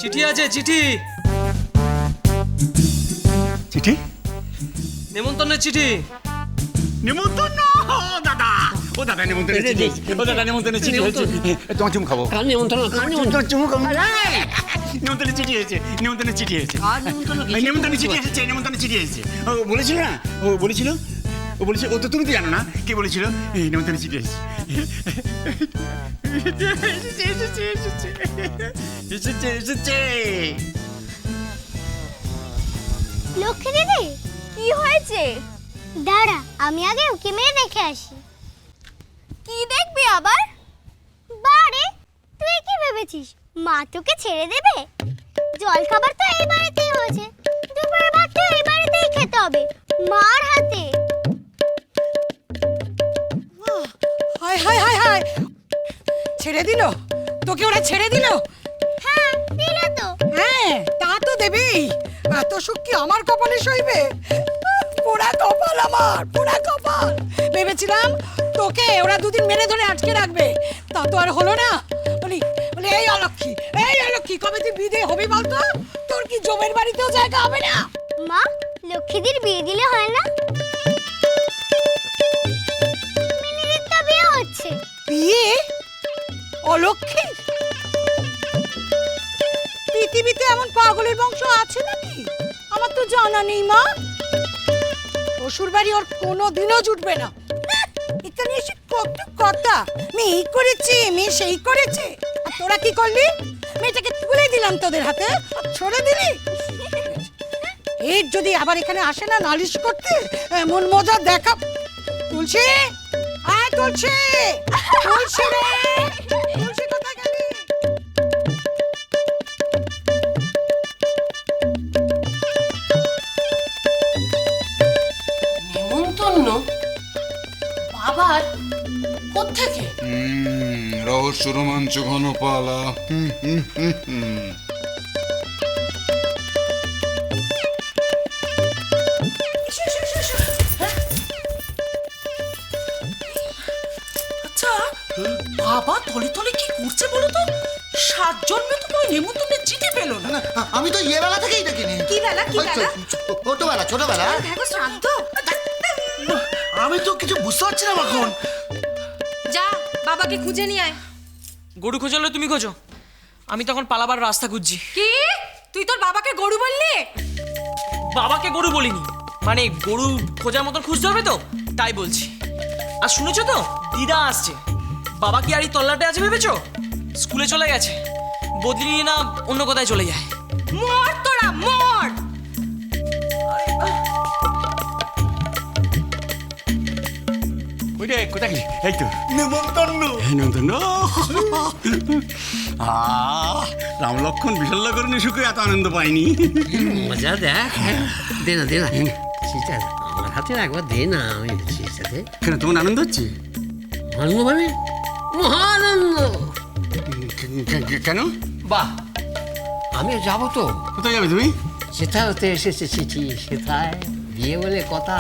চিঠি আছে, চিঠি। চিঠি? নেমন্তন্নের চিঠি। নেমন্তন্ন? দাদা, ও দাদা নেমন্তন্নের চিঠি। ও দাদা নেমন্তন্নের চিঠি হয়েছে। তোমার চুমু খাবো। কার নিমন্ত্রণ? কার নিমন্ত্রণ? চুমু খাবো। নেমন্তন্নের চিঠি হয়েছে। নেমন্তন্নের চিঠি হয়েছে। নেমন্তন্নের চিঠি এসেছে। নেমন্তন্নের চিঠি এসেছে। ও বলেছিল না? ও বলেছিল? ও বলেছিল? ও তো তুমি তো জানো না কে বলেছিল? নেমন্তন্নের চিঠি এসেছে। এসেছে। লক্ষ্মী দিদি, কি হয়েছে? দাঁড়া, আমি আগে ওকে মেরে দেখে আসি। কি দেখবি আবার? বারে, তুই কি ভেবেছিস মা তোকে ছেড়ে দেবে? জল খাবার তো এই বাড়িতেই হয়েছে, দুপুরের ভাত তো এই বাড়িতেই খেতে হবে, মার হাতে। হায় হায় হায় হায়, ছেড়ে দিল তোকে? ওরা ছেড়ে দিল? হ্যাঁ, দিল তো। হ্যাঁ, তা তো দেবেই। এত সুখ কি আমার কপালে সইবে? পোড়া কপাল আমার, পোড়া কপাল। ভেবেছিলাম তোকে ওরা দুদিন মেরে ধরে আটকে রাখবে, তা তো আর হলো না। বলি বলি এই অলক্ষী, এই অলক্ষী, কবে তুই বিদে হবি বলতো? তোর কি জমের বাড়িতেও জায়গা হবে না? মা, লক্ষ্মীদির বিয়ে দিলে হয় না? মিনিদির তো বিয়ে হচ্ছে। বিয়ে? অলক্ষী? পৃথিবীতে এমন পাগলের বংশ আছে নাকি? আমার তো জানা নেই মা। শ্বশুর বাড়ি ওর কোনোদিনও জুটবে না। এখানে এসে কত কথা, মেয়ে এই করেছে, মেয়ে সেই করেছে। আর তোরা কি করলি? মেয়েটাকে তুলে দিলাম তোদের হাতে, আর ছেড়ে দিলি। এর যদি আবার এখানে আসে না নালিশ করতে, এমন মজা দেখা। তুলসী, আয় তুলসী, তুলসী রে, তুলসী কোথায় গেলি? নেমন্তন্ন? বাবার? কোত্থেকে? রহস্য রোমাঞ্চ ঘন পালা। আচ্ছা, বাবা তলে তলে কি করছে বলো তো? 7 জন্মে তো ওই নেমন্তন্নের চিঠি পেল না। আমি তো ইয়ে বেলা থেকেই দেখিনি। কি বেলা? কি বেলা? ছোটবেলা, ছোটবেলা। দেখো শ্রাদ্ধ। আমি তো কিছু বুঝতে পারছি না এখন। যা বাবাকে খুঁজে নিয়ে আয়। গরু খোঁজালে তুমি খোঁজো, আমি তখন পালাবার রাস্তা খুঁজছি। কি? তুই তোর বাবাকে গরু বললি? বাবাকে গরু বলিনি, মানে গরু খোঁজার মতন খুঁজতে হবে তো, তাই বলছি। আর শুনেছো তো, দিদা আসছে। বাবা কি আর এই তল্লাটে আছে ভেবেছো? স্কুলে চলে গেছে, বদলি নিয়ে না অন্য কোথায় চলে যায়। মর তোরা, মর! ওই রে, কোথায় গেলি? এই তো নেমন্তন্ন। নেমন্তন্ন। রাম লক্ষণ বিশল্যকরণী সুখে এত আনন্দ পাইনি। মজা দেখ। দে না, দে না। চিঠি আমার হাতে একবার দে না, আমি চিঠিটাতে। কেন তোমার আনন্দ হচ্ছে? আনন্দ মানে মহানন্দ। কেন? বাহ, আমি যাবো তো। কোথায় যাবে তুমি? সেথায় হতে এসেছে চিঠি, সেথায় বিয়ে বলে কথা।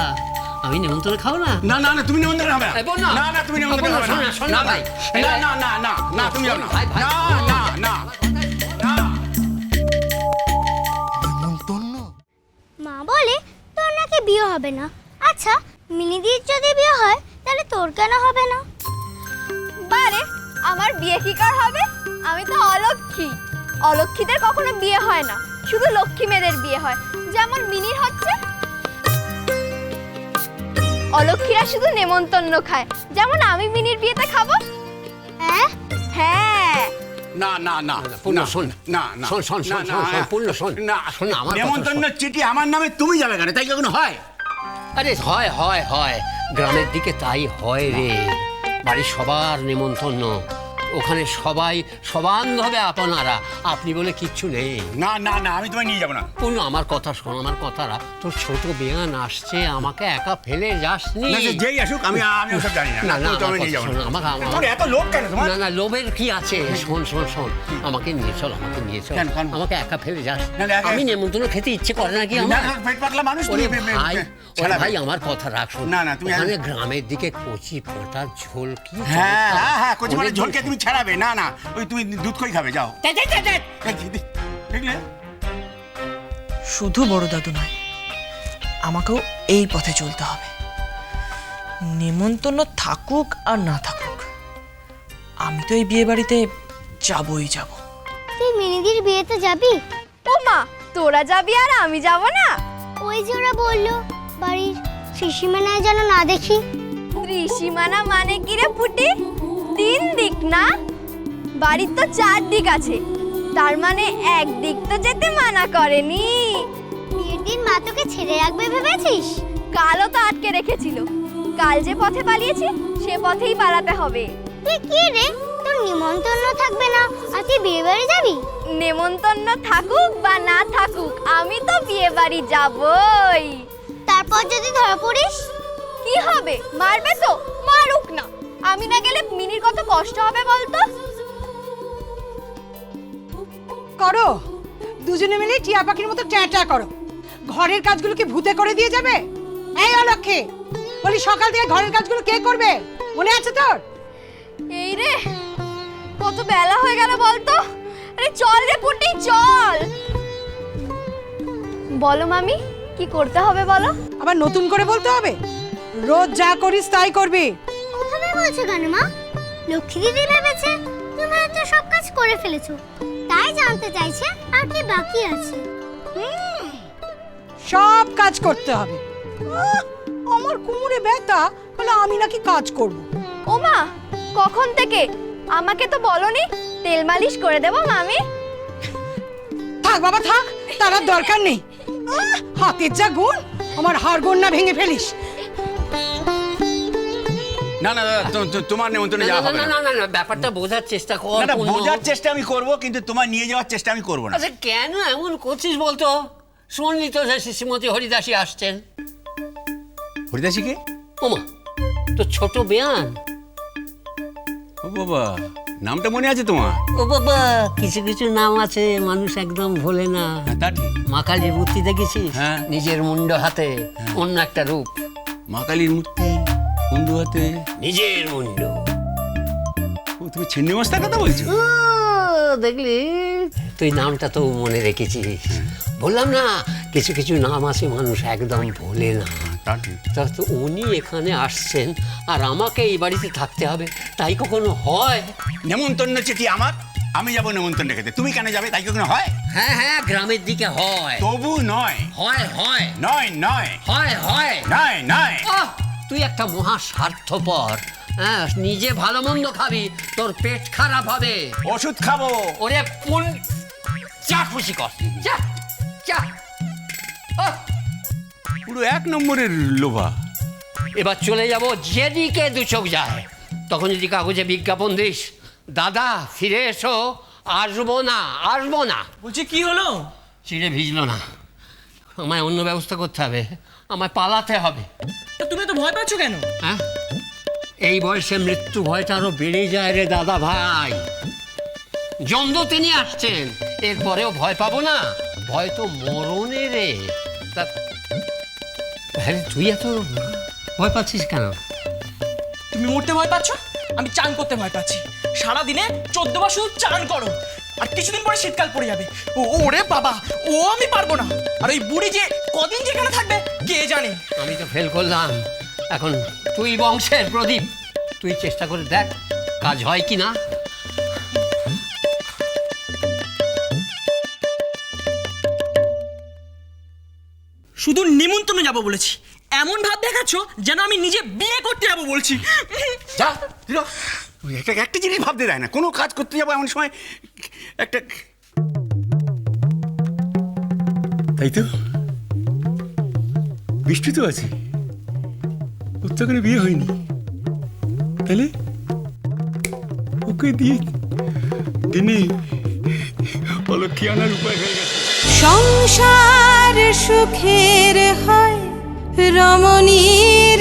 আমি নিমন্ত্রণ খাও না? না না না, তুমি নিমন্ত্রণ হবে না। এই বোন না। না না, তুমি নিমন্ত্রণ হবে না। শোন না ভাই। না না না না না, তুমি যাও না। ভাই, ভাই। না না না না। নেমন্তন্ন? মা বলে তোর নাকি বিয়ে হবে না। আচ্ছা, মিনিদির যদি বিয়ে হয় তাহলে তোর কেন হবে না? বারে, আমার বিয়ে কি কার হবে? আমি তো অলক্ষী। অলক্ষীদের কখনো বিয়ে হয় না, শুধু লক্ষ্মী মেয়েদের বিয়ে হয়, যেমন মিনির হচ্ছে। অলক্ষীরা শুধু নেমন্তন্ন খায়, যেমন আমি মিনির বিয়েতে খাবো। হ্যাঁ, হ্যাঁ। না না না, পূর্ণ শোন। না না, শোন শোন শোন শোন শোন, পূর্ণ শোন। না, শোন না, আমার কথা নেমন্তন্ন শোন। চিঠি আমার নামে তুমি যাবে কেন? তাই কখনো হয়? আরে হয় হয় হয়, গ্রামের দিকে তাই হয় রে। বাড়ির সবার নেমন্তন্ন, ওখানে সবাই সবান্ধবে আপনারা, আপনি বলে কিচ্ছু নেই। না না না, আমি তোমায় নিয়ে যাবো না। পূর্ণ আমার কথা শোন, আমার কথাটা। তোর ছোট বেয়ান আসছে, আমাকে একা ফেলে যাসনি। না, যেই আসুক আমি ওসব জানি না। না না, তুমি আমার নিয়ে কথা যাবো শোন, না। আমাকে তোমার এত লোভ কেন তোমার? না না, লোভের কি আছে? শোন শোন শোন, আমাকে নিয়ে চল, আমাকে নিয়ে চল। কেন, কেন? আমাকে একা ফেলে যাস? না, না, একা- আমি নেমন্তন্ন খেতে ইচ্ছে করে নাকি না আমার? না, পেট পাতলা মানুষ ওরে তুমি। ভাই, ওরে ভাই, আমার কথা রাখ। শোন, না, না, তুমি ওখানে গ্রামের দিকে কচি পাঁঠার ঝোল কি হ্যাঁ হ্যাঁ হ্যাঁ, কচি মাছের ঝোলকে তুমি তুমি ছাড়াবে না না, ওই তুমি দুধ খই খাবে, যাও। দেখলে? শুধু বড় দাদু নয়, আমাকেও এই পথে চলতে হবে। নেমন্তন্ন থাকুক আর না থাকুক, আমি তো এই বিয়ে বাড়িতে যাবই যাব। তুই মিনিদির বিয়েতে যাবি? ও মা, তোরা যাবি আর আমি যাব না? ওই যে ওরা বললো বাড়ির ত্রিসীমানায় যেন না দেখি। ত্রিসীমানা মানে কি রে পুটি? 3 দিক না, বাড়ির তো 4 দিক আছে, তার মানে এক দিক তো যেতে মানা করেনি। বিয়ের দিন মা তোকে ছেড়ে রাখবে ভেবেছিস? কালও তো আটকে রেখেছিল, কাল যে পথে পালিয়েছি সে পথেই পালাতে হবে। তুই কি রে, তোর নিমন্ত্রণ থাকবে না আর তুই বিয়ে বাড়ি যাবি? নেমন্তন্ন থাকুক বা না থাকুক, আমি তো বিয়ে বাড়ি যাবই। তারপর যদি ধরা পড়িস? কি হবে, মারবে তো? মারুক না, আমি না গেলে মিনির কত কষ্ট হবে বলতো। করো, দুজনে মিলে টিয়া পাখির মতো ট্যাঁ করো। ঘরের কাজগুলো কি ভূতে করে দিয়ে যাবে? এই অলক্ষে, বলি সকাল থেকে ঘরের কাজগুলো কে করবে, মনে আছে তোর? এই রে, কত বেলা হয়ে গেল বলতো। আরে চল রে পুটি, চল। বলো মামি, কি করতে হবে বলো? আবার নতুন করে বলতে হবে? রোজ যা করিস তাই করবি। ওভাবে বলছো কেন মা? লক্ষ্মী দিদি ভেবেছে তুমি তো সব কাজ করে ফেলেছো, তাই জানতে চাইছে আর কি বাকি আছে। সব কাজ করতে হবে। আমার কোমরে ব্যথা, বলে আমি নাকি কাজ করব। ও মা, কখন থেকে? আমাকে তো বলনি। তেল মালিশ করে দেবো মামি? থাক বাবা থাক, তার আর দরকার নেই। হাতের যা গুণ, আমার হাড় গোড় না ভেঙে ফেলিস। না না দাদা, তোমার নেমন্তন্নে যাওয়া হবে না না। না না, ব্যাপারটা বোঝার চেষ্টা কর। না, পূর্ণ। বোঝার চেষ্টা আমি করব, কিন্তু তোমার নিয়ে যাওয়ার চেষ্টা আমি করব না। আচ্ছা কেন এমন করছিস বলতো? শুনলি তো যে শ্রীমতী হরিদাসী আসছেন। হরিদাসীকে? ওমা, তো ছোট বেয়ান। ও বাবা, নামটা মনে আছে তোমার? ও বাবা, কিছু কিছু নাম আছে মানুষ একদম ভোলে না। হ্যাঁ, তা ঠিক। মা কালীর মূর্তি দেখেছিস? হ্যাঁ। নিজের মুন্ড হাতে অন্য একটা রূপ। মা কালীর মূর্তি, মুন্ডু হাতে, নিজের মুন্ড। ও তুমি ছিন্নি মস্তার কথা বলছো? ও, দেখলি, তুই নামটা তো মনে রেখেছিস। বললাম না, কিছু কিছু নাম আছে মানুষ একদম ভোলে না। তা ঠিক। তা তো উনি এখানে আসছেন আর আমাকে এই বাড়িতে থাকতে হবে, তাই কখনো হয়? নেমন্তন্ন চিঠি আমার, আমি যাবো নেমন্তন্ন খেতে, তুমি কেন যাবে? তাই কখনো হয়? হ্যাঁ হ্যাঁ, গ্রামের দিকে হয়। তবু নয়। হয় হয় নয় নয় হয় হয়। নয় নয়। আহ, তুই একটা মহা স্বার্থপর। হ্যাঁ, নিজে ভালো মন্দ খাবি, তোর পেট খারাপ হবে। ওষুধ খাবো। ওরে পুন, চা খুশি কর, চা চা। আহ, পুরো 1 নম্বরের লোভা। এবার চলে যাব যেদিকে দু চোখ যায়। তখন যদি কাগজে বিজ্ঞাপন দিস, দাদা ফিরে এসো, আসবো না আসবো না। বলছি কি হলো? চিড়ে ভিজলো না, আমায় অন্য ব্যবস্থা করতে হবে, আমায় পালাতে হবে। তা তুমি তো ভয় পাচ্ছ কেন? হ্যাঁ, এই বয়সে মৃত্যু ভয়টা আরো বেড়ে যায় রে দাদা ভাই। জমদো তিনি আসছেন, এরপরেও ভয় পাবো না? ভয় তো মরণে রে। তা হ্যাঁ, তুই এত ভয় পাচ্ছিস কেন? তুমি মরতে ভয় পাচ্ছ, আমি চান করতে ভয় পাচ্ছি। সারাদিনে 14 বার শুধু চান করো, আর কিছুদিন পরে শীতকাল পড়ে যাবে। ওরে বাবা, ও আমি পারবো না। আর ওই বুড়ি যে কদিন যেখানে থাকবে কে জানে। আমি তো ফেল করলাম, এখন তুই বংশের প্রদীপ, তুই চেষ্টা করে দেখ কাজ হয় কি না। শুধু নিমন্ত্রণে যাবো বলেছি, এমন ভাব দেখাচ্ছ যেন আমি নিজে বিয়ে করতে যাবো বলছি। যা দিল। একটা জিনিস ভাবতে দেয় না, কোনো কাজ করতে যাবো এমন সময় একটা। তাই তো, বৃষ্টি তো আছে, ওর তো এখানে বিয়ে হয়নি, তাহলে ওকে দিয়ে দিনে অলক্ষী আনার উপায় হয়ে গেছে। সংসার সুখের হয় রমণীর